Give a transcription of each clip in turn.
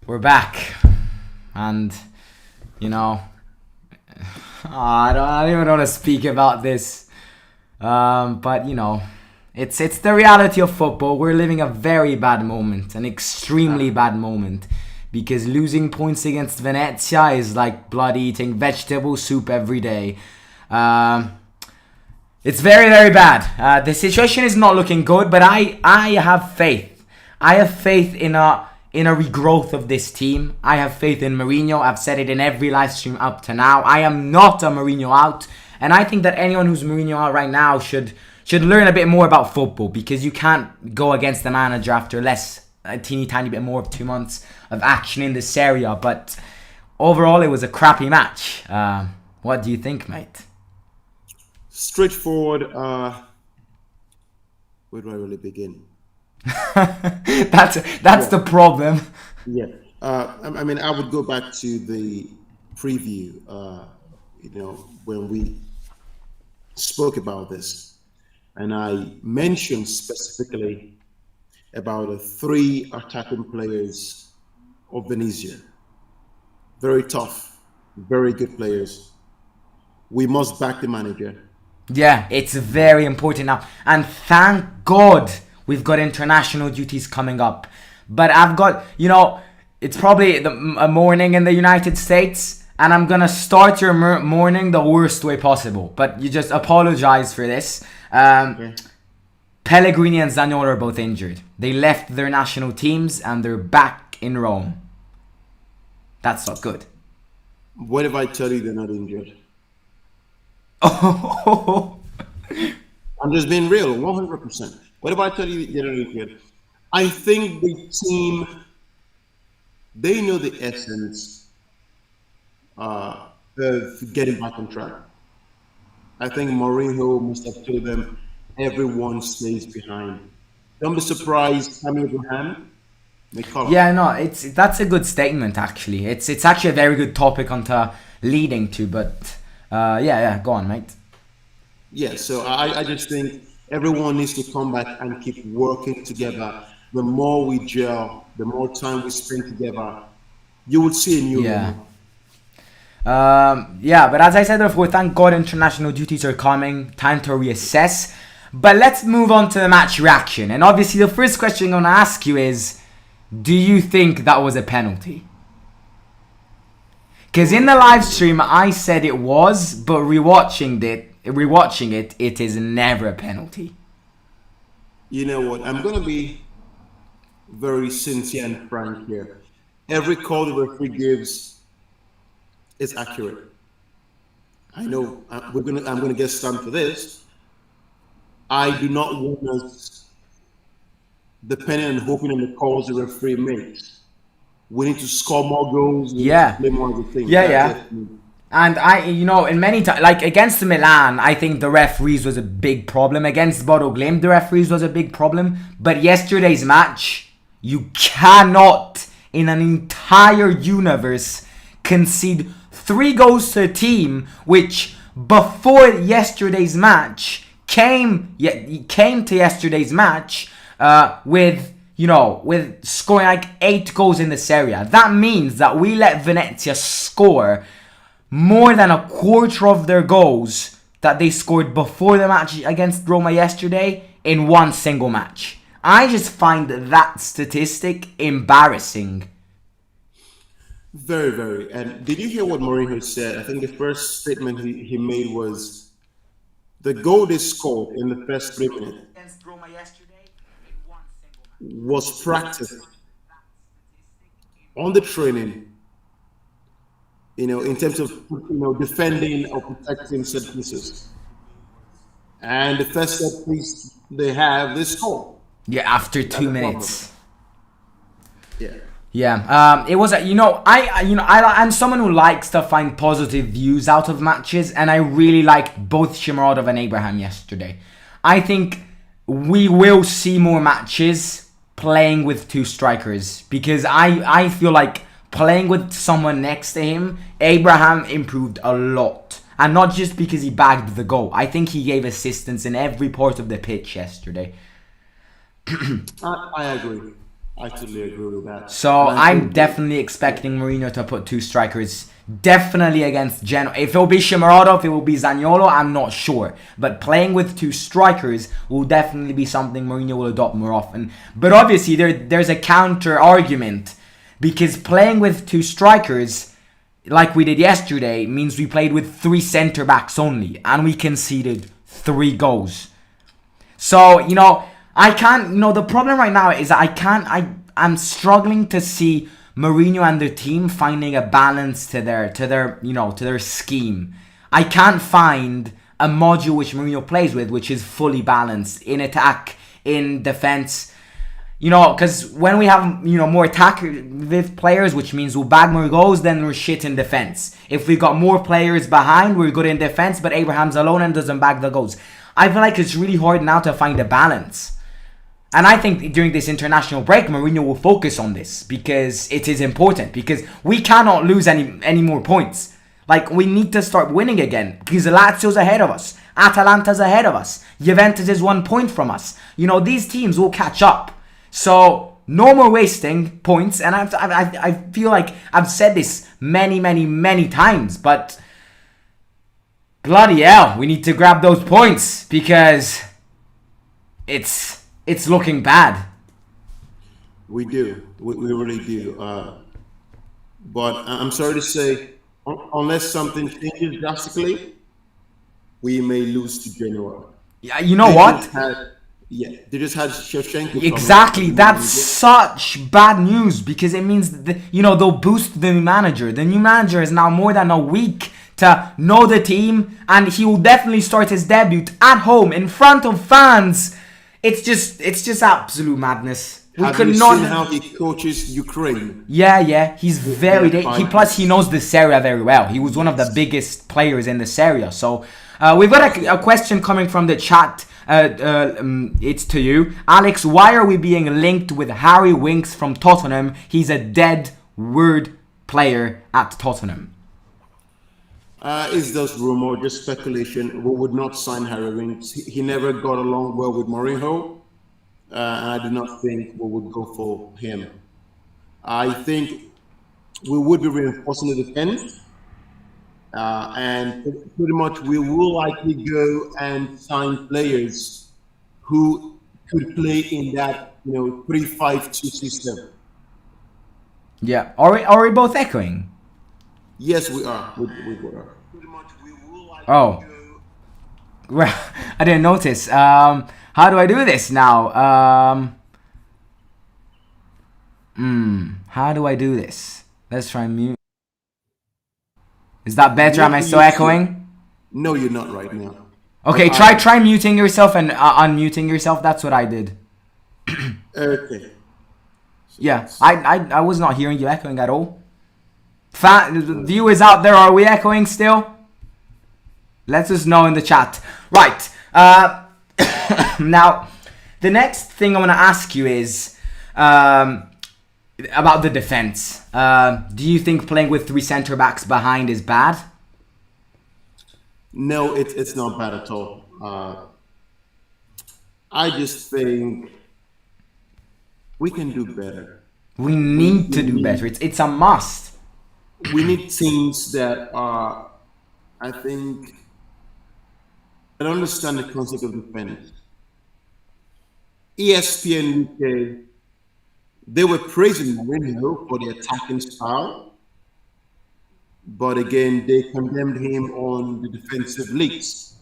We're back, and you know, I don't even want to speak about this. But it's the reality of football. We're living a very bad moment, an extremely bad moment, because losing points against Venezia is like blood eating vegetable soup every day. It's very, very bad. The situation is not looking good, but I have faith. I have faith in a regrowth of this team. I have faith in Mourinho. I've said it in every live stream up to now. I am not a Mourinho out, and I think that anyone who's Mourinho out right now should learn a bit more about football, because you can't go against the manager after a teeny tiny bit more of 2 months of action in this area. But overall, it was a crappy match. What do you think, mate? Straightforward. Where do I really begin? That's the problem. Yeah. I mean, I would go back to the preview. When we spoke about this, and I mentioned specifically about the three attacking players of Venezia. Very tough, very good players. We must back the manager. Yeah, it's very important now. And thank God we've got international duties coming up. But I've got, it's probably a morning in the United States, and I'm going to start your morning the worst way possible. But you just apologize for this. Okay. Pellegrini and Zaniolo are both injured. They left their national teams and they're back in Rome. That's not good. What if I tell you they're not injured? Oh, I'm just being real, 100%. What if I tell you they're not injured? I think the team, they know the essence of getting back on track. I think Mourinho must have told them everyone stays behind. Don't be surprised, Tammy Abraham may call yeah, no, that's a good statement actually. It's actually a very good topic onto leading to, but yeah, go on, mate. Yeah, so I just think everyone needs to come back and keep working together. The more we gel, the more time we spend together, you will see a new Yeah. Roma. Yeah, but as I said before, thank God international duties are coming. Time to reassess. But let's move on to the match reaction. And obviously, the first question I'm going to ask you is, do you think that was a penalty? Because in the live stream, I said it was, but rewatching it, it is never a penalty. You know what? I'm going to be very sincere and frank here. Every call the referee gives is accurate. I know I'm gonna get stunned for this. I do not want us depending and hoping on the calls the referee makes. We need to score more goals. We need to Yeah. play more of the thing. Yeah, That's yeah. it. And in many times, like against Milan, I think the referees was a big problem. Against Bodo Glimt, the referees was a big problem. But yesterday's match, you cannot, in an entire universe, concede 3 goals to a team which, before yesterday's match, came to yesterday's match with scoring like 8 goals in this area. That means that we let Venezia score more than a quarter of their goals that they scored before the match against Roma yesterday in one single match. I just find that statistic embarrassing. Very, very. And did you hear what Mourinho said? I think the first statement he made was the goal they scored in the first 3 minutes Against Roma yesterday in one single match. was practiced on the training, in terms of defending or protecting set pieces. And the first set piece they have, they score. Yeah, after That's 2 the problem. minutes. Yeah. Yeah, it was I'm someone who likes to find positive views out of matches, and I really liked both Shimarodov and Abraham yesterday. I think we will see more matches playing with 2 strikers, because I feel like playing with someone next to him, Abraham improved a lot. And not just because he bagged the goal. I think he gave assistance in every part of the pitch yesterday. I agree. I totally agree with that. So And I I'm think definitely expecting Mourinho to put two strikers. Definitely against Genoa. If it will be Shimarado, if it will be Zaniolo, I'm not sure. But playing with two strikers will definitely be something Mourinho will adopt more often. But obviously there's a counter argument. Because playing with two strikers, like we did yesterday, means we played with three centre backs only. And we conceded 3 goals. So, I can't, the problem right now is I'm struggling to see Mourinho and the team finding a balance to their scheme. I can't find a module which Mourinho plays with which is fully balanced in attack, in defense. Because when we have, more attack-with players, which means we'll bag more goals, then we're shit in defense. If we got more players behind, we're good in defense, but Abraham's alone and doesn't bag the goals. I feel like it's really hard now to find a balance. And I think during this international break, Mourinho will focus on this because it is important. Because we cannot lose any more points. Like, we need to start winning again. Because Lazio's ahead of us. Atalanta's ahead of us. Juventus is 1 point from us. These teams will catch up. So, no more wasting points. And I feel like I've said this many, many, many times. But bloody hell, we need to grab those points. Because it's looking bad. we do. We really do. But I'm sorry to say, unless something changes drastically, we may lose to Genoa. Yeah, you know They what? just had, yeah, they just had Shevchenko. Exactly. That's such bad news because it means that, they'll boost the new manager. The new manager has now more than a week to know the team, and he will definitely start his debut at home in front of fans. It's just absolute madness. Have you seen how he coaches Ukraine? Yeah, he's very. Finals. He knows this area very well. He was one of the biggest players in this area. So we've got a question coming from the chat. It's to you, Alex. Why are we being linked with Harry Winks from Tottenham? He's a dead word player at Tottenham. It's just rumor, just speculation. We would not sign Harry Winks. He never got along well with Mourinho. And I do not think we would go for him. I think we would be reinforcing the defense, and pretty much we will likely go and sign players who could play in that 3-5-2 system. Yeah, are we both echoing? Yes, we are. We are. Pretty much we will likely Oh. go. Well, I didn't notice. How do I do this now? How do I do this? Let's try mute. Is that better? Am I still echoing? No, you're not right now. Okay, try muting yourself and unmuting yourself. That's what I did. Okay. Yeah, I was not hearing you echoing at all. Viewers out there, are we echoing still? Let us know in the chat. Right. Now, the next thing I want to ask you is about the defense. Do you think playing with 3 centre backs behind is bad? No, it's not bad at all. I just think we can do better. We need to do better. It's a must. We need teams that are, I think, that understand the concept of defense. ESPN UK, they were praising Mourinho for the attacking style, but again, they condemned him on the defensive leaks.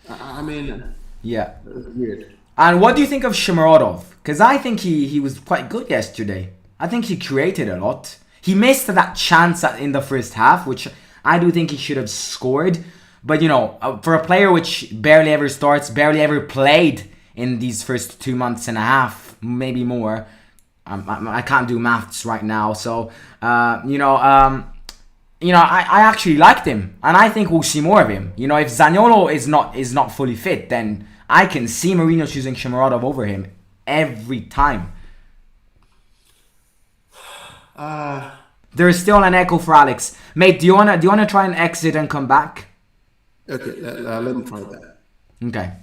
I mean, Yeah. it's weird. And what do you think of Shomurodov? Because I think he was quite good yesterday. I think he created a lot. He missed that chance in the first half, which I do think he should have scored. But, for a player which barely ever starts, barely ever played in these first 2 months and a half, maybe more. I can't do maths right now. So, I actually liked him. And I think we'll see more of him. If Zaniolo is not fully fit, then I can see Mourinho choosing Shomurodov over him every time. There is still an echo for Alex. Mate, do you wanna try and exit and come back? Okay, let me try that. Okay,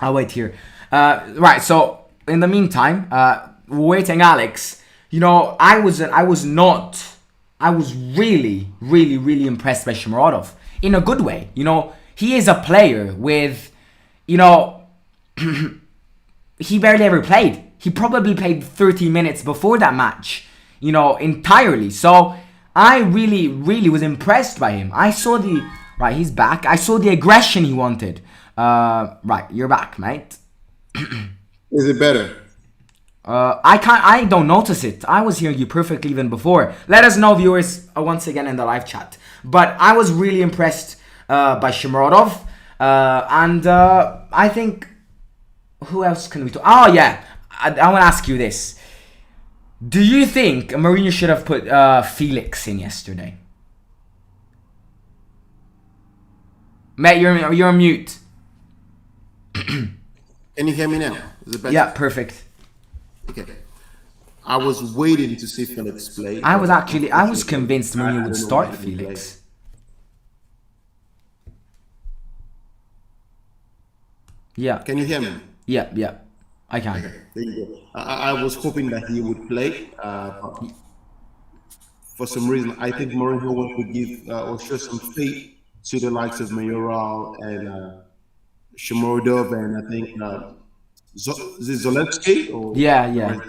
I'll wait here. Right, so in the meantime, waiting, Alex. I was really, really, really impressed by Shomurodov in a good way. He is a player with, you know, he barely ever played. He probably played 30 minutes before that match, entirely. So I really, really was impressed by him. I saw right, he's back. I saw the aggression he wanted. Right, you're back, mate. Is it better? I don't notice it. I was hearing you perfectly even before. Let us know, viewers, once again in the live chat. But I was really impressed by Shomurodov. And I think, who else can we talk? Oh, yeah. I want to ask you this. Do you think Mourinho should have put Felix in yesterday? Mate, you're on mute. Can you hear me now? Is it better? Yeah, perfect. Okay. I was waiting to see Felix play. I was convinced Mourinho would start Felix. Yeah. Can you hear me? Yeah. I can. Okay, there you go. I was hoping that he would play. But for some reason, I think Mourinho wants to give or show some faith to the likes of Mayoral and Shomurodov, and I think is it Zalewski? Or Yeah.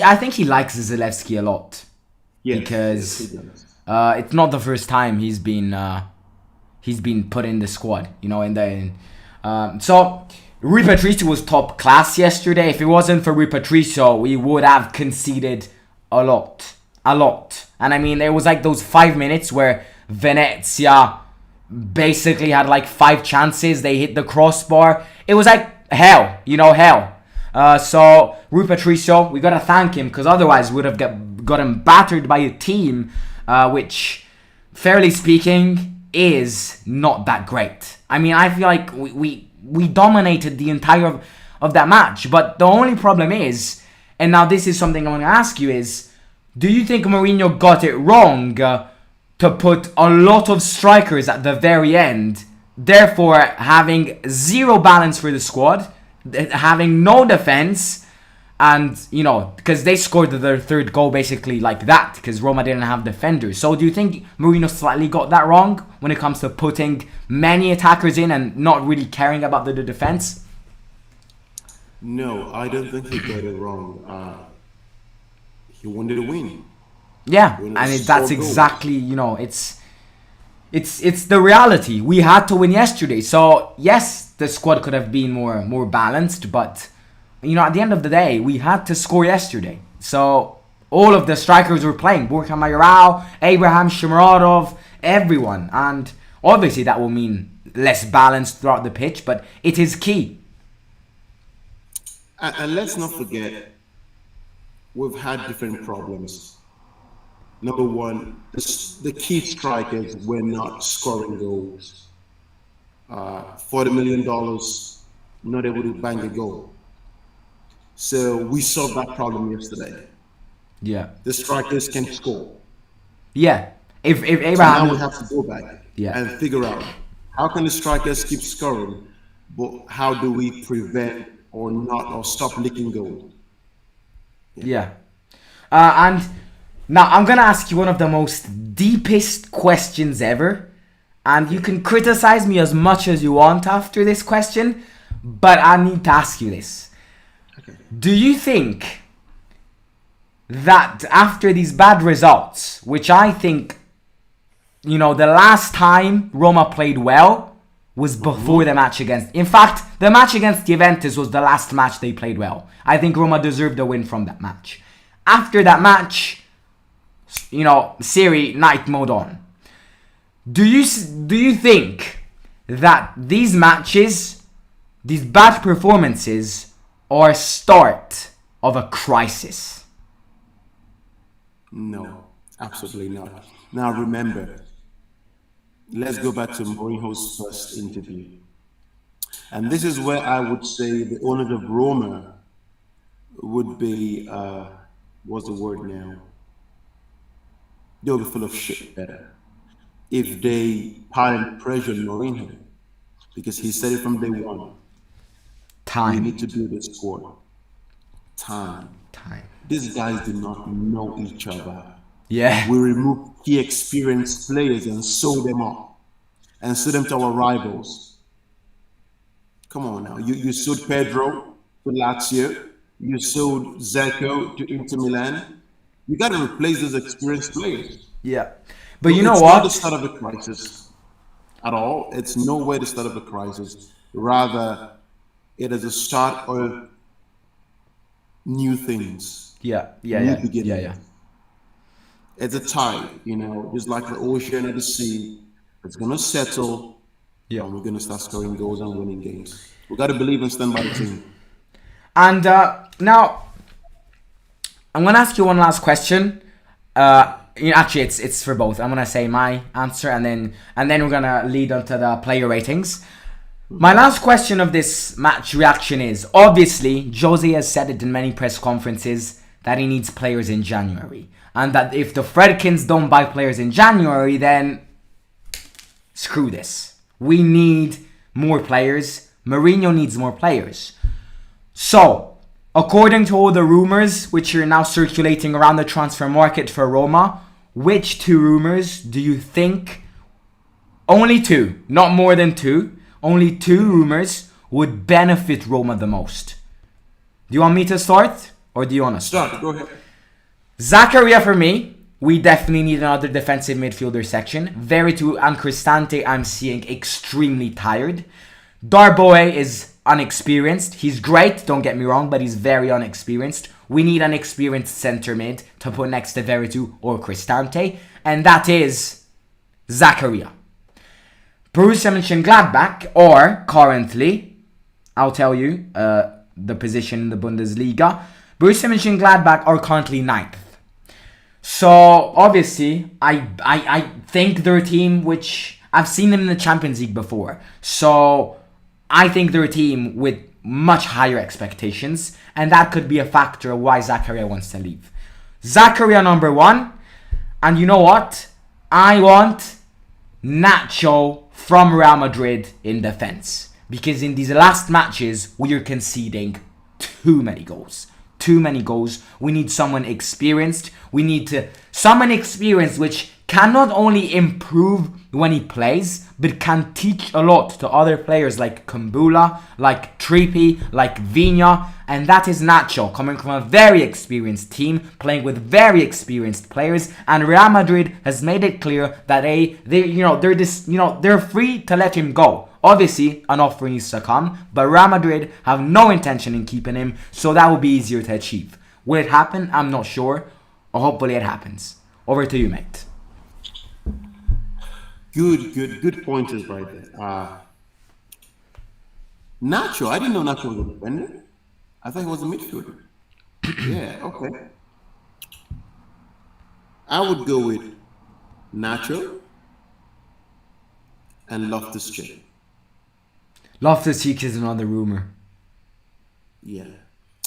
I think he likes Zalewski a lot. Yes, because yes, he does. it's not the first time he's been put in the squad. So Rui Patricio was top class yesterday. If it wasn't for Rui Patricio, we would have conceded a lot. And I mean, there was like those 5 minutes where Venezia basically had like 5 chances. They hit the crossbar. It was like hell. So Rui Patricio, we gotta thank him, because otherwise we would have gotten battered by a team which, fairly speaking, is not that great. I mean, I feel like we dominated the entire of that match. But the only problem is, and now this is something I want to ask you, is do you think Mourinho got it wrong to put a lot of strikers at the very end, therefore having zero balance for the squad, having no defense, and because they scored their third goal basically like that because Roma didn't have defenders. So do you think Mourinho slightly got that wrong when it comes to putting many attackers in and not really caring about the defense? No, I don't think he got it wrong. He wanted to win. Yeah, and that's exactly, it's the reality. We had to win yesterday. So yes, the squad could have been more balanced, but at the end of the day, we had to score yesterday. So all of the strikers were playing. Borja Mayoral, Abraham, Shomurodov, everyone. And obviously that will mean less balance throughout the pitch, but it is key. And let's not forget, we've had different problems. Number one, the key strikers were not scoring goals. $40 million, not able to bang a goal. So we solved that problem yesterday. Yeah. The strikers can score. Yeah. If Abraham... So now we have to go back Yeah. and figure out how can the strikers keep scoring, but how do we prevent or stop leaking goal? Yeah. And now I'm going to ask you one of the most deepest questions ever. And you can criticize me as much as you want after this question, but I need to ask you this. Okay. Do you think that after these bad results, which I think, the last time Roma played well was before the match against... In fact, the match against Juventus was the last match they played well. I think Roma deserved a win from that match. After that match, Serie night mode on. Do you think that these matches, these bad performances, are a start of a crisis? No, absolutely not. Now remember, let's go back to Mourinho's first interview. And this is where I would say the owners of Roma would be, what's the word now? They'll be full of shit better if they pile and pressure Mourinho, because he said it from day one. We Time. need to do this squad. time. Time. These guys do not know each other. Yeah. We remove key experienced players and sew them up and sell them to our rivals. Come on now. You sold Pedro to Lazio. You sold Zeko to Inter Milan. You got to replace those experienced players. Yeah. But So you know it's not the what? start of a crisis at all. It's nowhere the start of a crisis. Rather, it is the start of new things, Yeah. Yeah. new Yeah. Yeah. beginnings. Yeah. It's a tide, just like the ocean or the sea. It's going to settle, Yeah. and we're going to start scoring goals and winning games. We got to believe and stand by the team. And now I'm gonna ask you one last question. Actually, it's for both. I'm gonna say my answer, and then we're gonna lead on to the player ratings. My last question of this match reaction is, obviously Jose has said it in many press conferences that he needs players in January, and that if the Fredkins don't buy players in January, then screw this. We need more players. Mourinho needs more players. So, according to all the rumors which are now circulating around the transfer market for Roma, which two rumors do you think, only two, not more than two, only two rumors would benefit Roma the most? Do you want me to start? Or do you want to start? Start, go ahead. Zakaria for me. We definitely need another defensive midfielder section. Veretout and Cristante I'm seeing extremely tired. Darboe is unexperienced. He's great, don't get me wrong, but he's very unexperienced. We need an experienced centre mid to put next to Veretout or Cristante, and that is Zakaria. Borussia Mönchengladbach, or currently, I'll tell you the position in the Bundesliga. Borussia Mönchengladbach are currently 9th. So obviously, I think they're a team which I've seen them in the Champions League before. So I think they're a team with much higher expectations, and that could be a factor of why Zakaria wants to leave. Zakaria number 1, and you know what? I want Nacho from Real Madrid in defense, because in these last matches we are conceding too many goals. Too many goals. We need someone experienced. We need someone experienced which can not only improve when he plays, but can teach a lot to other players like Kumbula, like Trippi, like Vigna, and that is Nacho, coming from a very experienced team, playing with very experienced players, and Real Madrid has made it clear that they're free to let him go. Obviously, an offer needs to come, but Real Madrid have no intention in keeping him, so that will be easier to achieve. Will it happen? I'm not sure, or hopefully it happens. Over to you, mate. Good pointers right there. Nacho, I didn't know Nacho was a defender. I thought he was a midfielder. Yeah, okay. I would go with Nacho and Loftus-Cheek. Loftus-Cheek is another rumor. Yeah.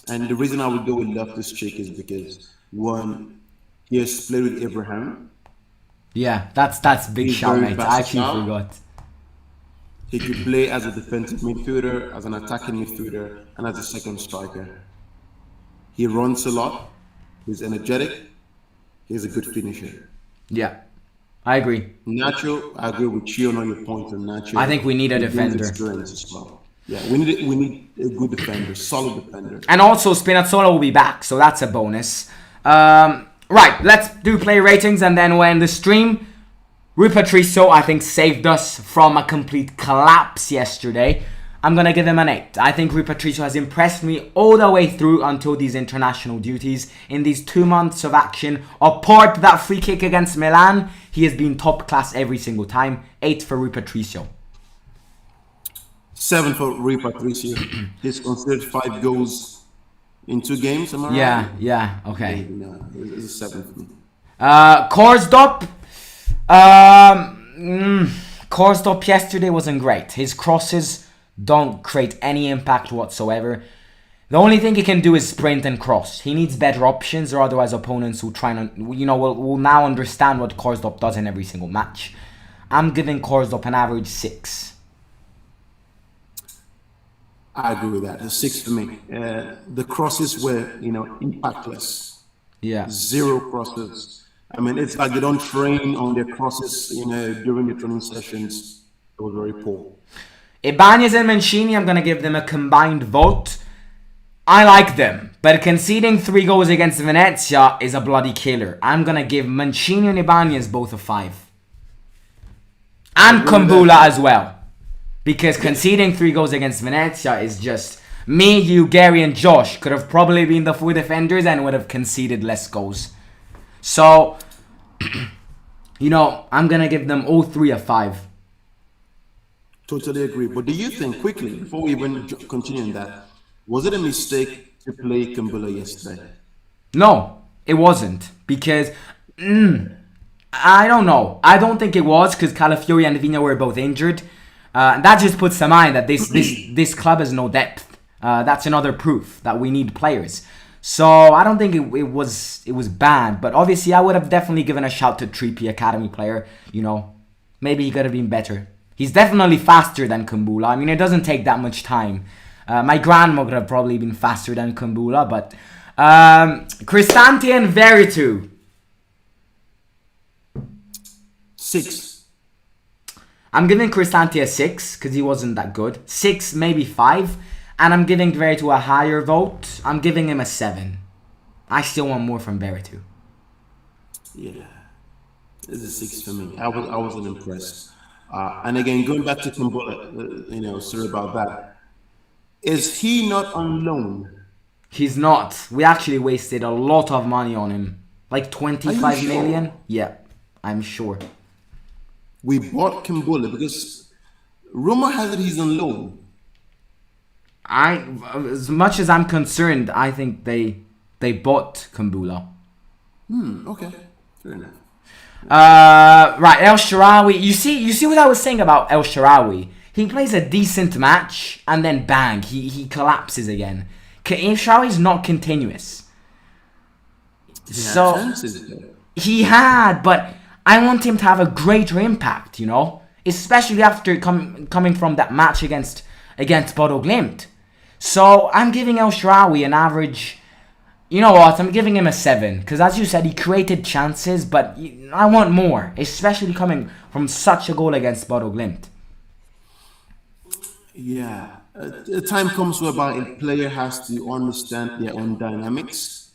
And the reason I would go with Loftus-Cheek is because, one, he has played with Abraham. Yeah, that's big He's shout, very mate. I actually versatile. forgot. He could play as a defensive midfielder, as an attacking midfielder, and as a second striker. He runs a lot. He's energetic. He's a good finisher. Yeah, I agree. Nacho, I agree with you on your point on Nacho. I think we need a He brings defender. experience as well. Yeah, we need a good defender, solid defender. And also, Spinazzola will be back, so that's a bonus. Right, let's do player ratings, and then when the stream, Rui Patricio, I think, saved us from a complete collapse yesterday. I'm going to give him an 8. I think Rui Patricio has impressed me all the way through until these international duties. In these 2 months of action, apart that free kick against Milan, he has been top class every single time. 8 for Rui Patricio. 7 for Rui Patricio. He's considered 5 goals in 2 games, am I right? Yeah, okay. No, it's a 7 for me. Korsdorp. Korsdorp yesterday wasn't great. His crosses don't create any impact whatsoever. The only thing he can do is sprint and cross. He needs better options, or otherwise opponents will will now understand what Korsdorp does in every single match. I'm giving Korsdorp an average 6. I agree with that. A 6 for me. The crosses were, impactless. Yeah. Zero crosses. I mean, it's like they don't train on their crosses, during the training sessions. It was very poor. Ibanez and Mancini, I'm going to give them a combined vote. I like them, but conceding 3 goals against Venezia is a bloody killer. I'm going to give Mancini and Ibanez both a 5. And Kumbula as well. Because conceding 3 goals against Venezia is just... Me, you, Gary, and Josh could have probably been the 4 defenders and would have conceded less goals. So, I'm going to give them all 3 a 5. Totally agree. But do you think, quickly, before we even continue in that, was it a mistake to play Kumbula yesterday? No, it wasn't. Because, I don't know. I don't think it was because Calafiori and Vigna were both injured. That just puts to mind that this club has no depth. That's another proof that we need players. So I don't think it was bad, but obviously I would have definitely given a shout to Trippi, academy player. Maybe he could have been better. He's definitely faster than Kumbula. I mean, it doesn't take that much time. My grandma could have probably been faster than Kumbula, but Cristante and Veretout. 6. I'm giving Cristante a 6 because he wasn't that good. 6, maybe 5. And I'm giving Veretout a higher vote. I'm giving him a 7. I still want more from Veretout. Yeah, it's a 6 for me. I wasn't impressed. And again, going back to Kumbula, sorry about that. Is he not on loan? He's not. We actually wasted a lot of money on him. Like 25 million? Sure? Yeah, I'm sure. We bought Kumbula because rumor has it he's on loan. As much as I'm concerned, I think they bought Kumbula. Okay, fair enough. Right, El Shaarawy. You see what I was saying about El Shaarawy? He plays a decent match and then bang, he collapses again. El Shaarawy's not continuous. He had, but I want him to have a greater impact, especially after coming from that match against Bodo Glimt. So I'm giving El Shaarawy an average. You know what? I'm giving him a 7 because, as you said, he created chances, but I want more, especially coming from such a goal against Bodo Glimt. Yeah, a time comes whereby a player has to understand their own dynamics.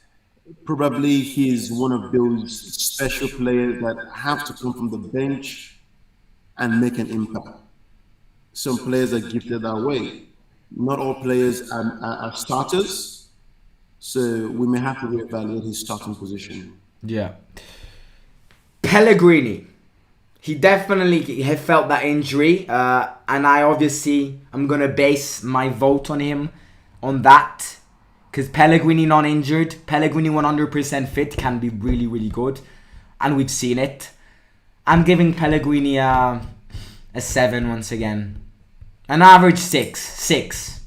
Probably he's one of those special players that have to come from the bench and make an impact. Some players are gifted that way. Not all players are starters, so we may have to reevaluate his starting position. Yeah. Pellegrini. He definitely had felt that injury, and I'm going to base my vote on him on that. Because Pellegrini non-injured, Pellegrini 100% fit can be really, really good. And we've seen it. I'm giving Pellegrini a 7 once again. An average 6.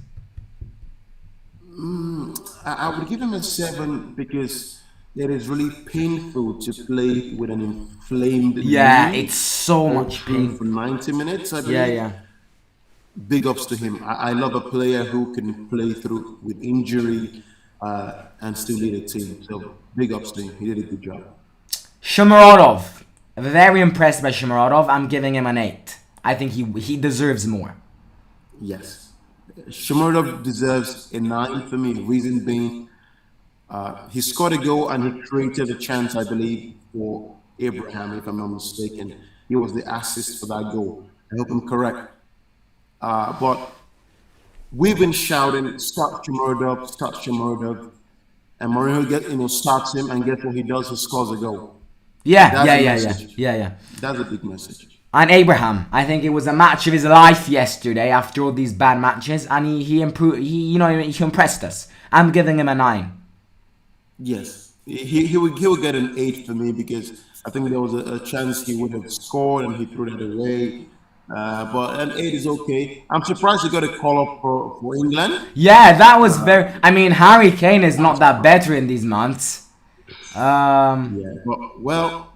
I would give him a 7 because it is really painful to play with an inflamed knee. It's so much pain. For 90 minutes, I believe. Yeah. Big ups to him. I love a player who can play through with injury and still lead a team. So big ups to him. He did a good job. Shomurodov. Very impressed by Shomurodov. I'm giving him an 8. I think he deserves more. Yes. Shomurodov deserves a 9 for me. The reason being, he scored a goal and he created a chance, I believe, for Abraham, if I'm not mistaken. He was the assist for that goal. I hope I'm correct. But we've been shouting, start Shomurodov, and Mourinho starts him, and guess what he does? He scores a goal. Yeah. That's a big message. And Abraham, I think it was a match of his life yesterday after all these bad matches, and he improved. He impressed us. I'm giving him a 9. Yes, he would get an 8 for me because I think there was a chance he would have scored and he threw it away. But an 8 is okay. I'm surprised he got a call up for England. Yeah, that was very. I mean, Harry Kane is not that better in these months. Yeah, but well.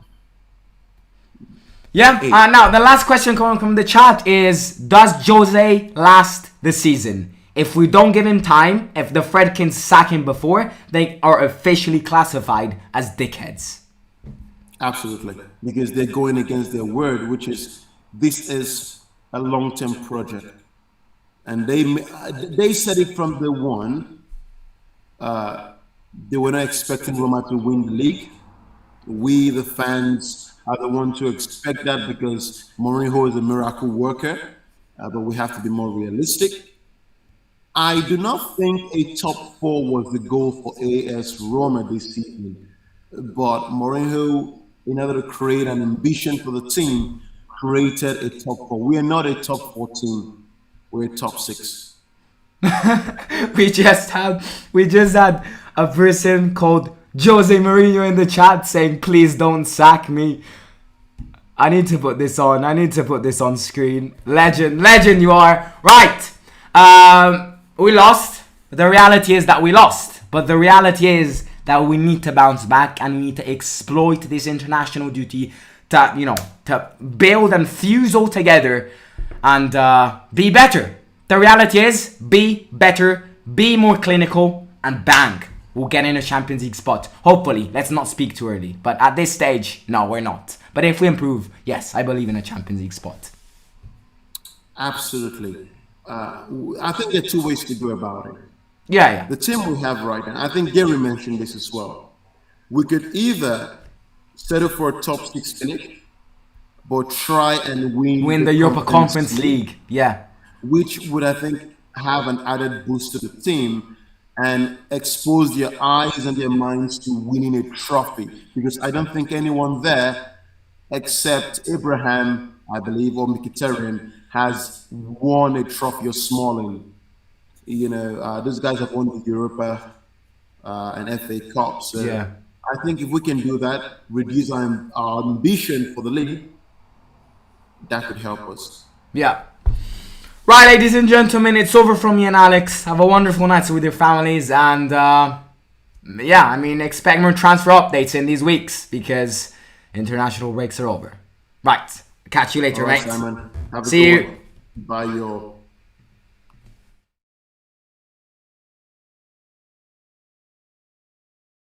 Yeah. Now the last question coming from the chat is: does Jose last the season? If we don't give him time, if the Fredkins sack him before, they are officially classified as dickheads. Absolutely, because they're going against their word, which is this is a long-term project, and they said it from the one. They were not expecting Roma to win the league. We, the fans, are the ones to expect that because Mourinho is a miracle worker, but we have to be more realistic. I do not think a top four was the goal for AS Roma this season, but Mourinho, in order to create an ambition for the team, created a top four. We are not a top 4 team. We're a top 6. we just had a person called Jose Mourinho in the chat saying, please don't sack me. I need to put this on screen. Legend you are. Right. We lost. The reality is that we lost. But the reality is that we need to bounce back and we need to exploit this international duty to build and fuse all together and be better. The reality is, be better, be more clinical, and bang, we'll get in a Champions League spot. Hopefully, let's not speak too early. But at this stage, no, we're not. But if we improve, yes, I believe in a Champions League spot. Absolutely. I think there are 2 ways to go about it. Yeah. The team we have right now, I think Gary mentioned this as well. We could either settle for a top 6 finish, but try and win the Europa Conference League. Yeah. Which would, I think, have an added boost to the team and expose their eyes and their minds to winning a trophy. Because I don't think anyone there, except Abraham, I believe, or Mkhitaryan, has won a trophy or Smalling. Those guys have won the Europa and FA Cup. So yeah. I think if we can do that, reduce our ambition for the league, that could help us. Yeah. Right, ladies and gentlemen, it's over from me and Alex. Have a wonderful night with your families. And expect more transfer updates in these weeks because international breaks are over. Right. Catch you later, All right, mate. Simon. Have a See good you. one. Bye, y'all.